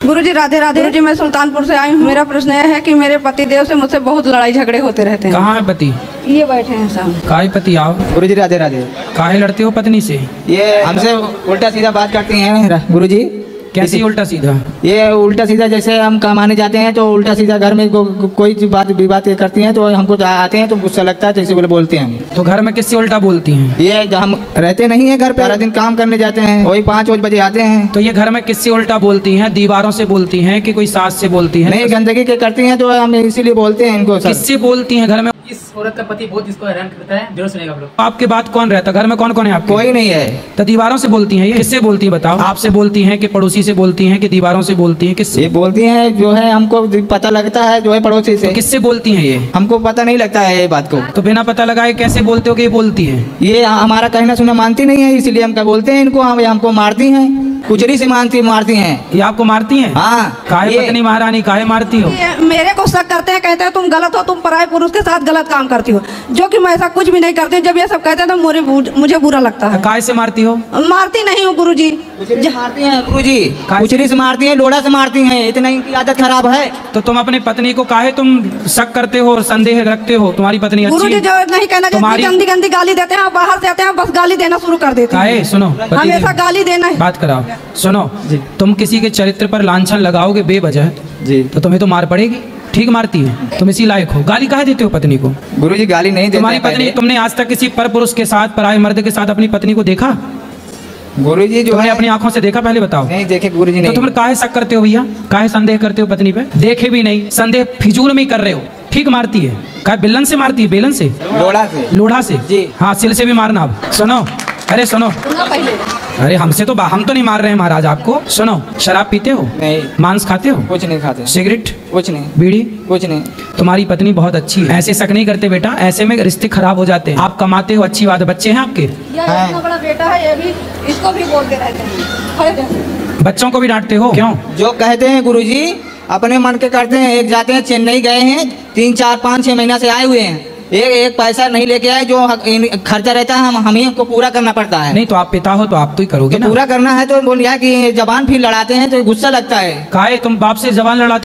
गुरुजी राधे राधे। गुरुजी मैं सुल्तानपुर से आई हूँ। मेरा प्रश्न यह है कि मेरे पति देव से मुझसे बहुत लड़ाई झगड़े होते रहते हैं। कहाँ है पति? ये बैठे हैं सामने। काहे पति आओ। गुरुजी राधे राधे। काहे लड़ते हो पत्नी से? ये हमसे उल्टा सीधा बात करती हैं गुरुजी। कैसी उल्टा सीधा? ये उल्टा सीधा जैसे हम कमाने जाते हैं तो उल्टा सीधा घर में कोई बात विवाद करती हैं तो हमको आते हैं तो गुस्सा लगता है तो इसे बोलते हैं। तो घर में किससे उल्टा बोलती हैं? ये हम रहते नहीं है घर पे, सारा दिन काम करने जाते हैं, वही 5 बजे आते हैं। तो ये घर में किससे उल्टा बोलती हैं? दीवारों से बोलती हैं कि कोई सास से बोलती हैं? नहीं, गंदगी के करती हैं तो हम इसीलिए बोलते हैं इनको। किससे बोलती हैं घर में? इस औरत का पति बहुत इसको हैरान करता है। जरूर सुनेगा आप लोग। आपके बात कौन रहता है घर में? कौन कौन है आपके? कोई नहीं है। तो दीवारों से बोलती हैं? ये किससे बोलती है बताओ? आपसे बोलती हैं कि पड़ोसी से बोलती हैं कि दीवारों से बोलती हैं? किससे ये बोलती हैं जो है हमको पता लगता है जो है पड़ोसी से। तो किससे बोलती हैं ये? हमको पता नहीं लगता है ये बात को। तो बिना पता लगाए कैसे बोलते हो कि ये बोलती है? ये हमारा कहना सुना मानती नहीं है, इसलिए हम क्या बोलते हैं इनको। हमको मारती हैं, कुचरी से मारती हैं। ये आपको मारती हैं? हाँ। काहे पत्नी महारानी काहे मारती हो? मेरे को शक करते हैं, कहते हैं तुम गलत हो, तुम पराये पुरुष के साथ गलत काम करती हो, जो कि मैं ऐसा कुछ भी नहीं करती। जब ये सब कहते हैं तो मुझे बुरा लगता है। काहे से मारती हो? मारती नहीं हूँ गुरुजी। मारती हैं गुरुजी, कुचरी से मारती हैं, लोढ़ा से मारती हैं, इतना इनकी आदत खराब है। तो तुम अपनी पत्नी को काहे तुम शक करते हो और संदेह रखते हो? तुम्हारी पत्नी अच्छी गुरुजी है? जो नहीं कहना तुम्हारी गंदी गंदी गाली देते हैं, बाहर से आते हैं बस गाली देना शुरू कर देते हैं। सुनो, हमेशा गाली देना है। बात कराओ। सुनो, तुम किसी के चरित्र पर लांछन लगाओगे बेवजह जी तो तुम्हें तो मार पड़ेगी। ठीक मारती है, तुम इसी लायक हो। गाली काहे देते हो पत्नी को? गुरुजी गाली नहीं देते। तुम्हारी पत्नी, तुमने आज तक किसी पर पुरुष के साथ, पराये मर्द के साथ अपनी पत्नी को देखा? गुरुजी जो तुमने है अपनी आंखों से देखा? पहले बताओ। नहीं देखे गुरुजी। तो नहीं। तुम काहे शक करते हो भैया? काहे संदेह करते हो पत्नी पे? देखे भी नहीं, संदेह फिजूल में ही कर रहे हो। ठीक मारती है। काहे बिल्लन से मारती है? बेलन से? लोढ़ा से। लोढ़ा से? जी। हाँ, सिल से भी मारना। अब सुनो, अरे सुनो, अरे हमसे तो हम तो नहीं मार रहे हैं महाराज आपको। सुनो, शराब पीते हो? नहीं। मांस खाते हो? कुछ नहीं खाते। सिगरेट? कुछ नहीं। बीड़ी? कुछ नहीं। तुम्हारी पत्नी बहुत अच्छी है, ऐसे शक नहीं करते बेटा, ऐसे में रिश्ते खराब हो जाते हैं। आप कमाते हो, अच्छी बात है। बच्चे हैं आपके? इतना बड़ा बेटा है, ये भी इसको भी बोलते रहते हैं। बच्चों को भी डांटते हो? क्यों? जो कहते हैं गुरुजी अपने मन के करते हैं। एक जाते हैं चेन्नई गए हैं, 3 4 5 6 महीना से आए हुए हैं, एक पैसा नहीं लेके आए। जो खर्चा रहता है हम ही हमको पूरा करना पड़ता है। नहीं तो आप पिता हो तो आप तो ही करोगे तो ना। पूरा करना है तो बोलिए कि जबान फिर लड़ाते हैं तो गुस्सा लगता है। काहे तुम बाप से जबान लड़ाते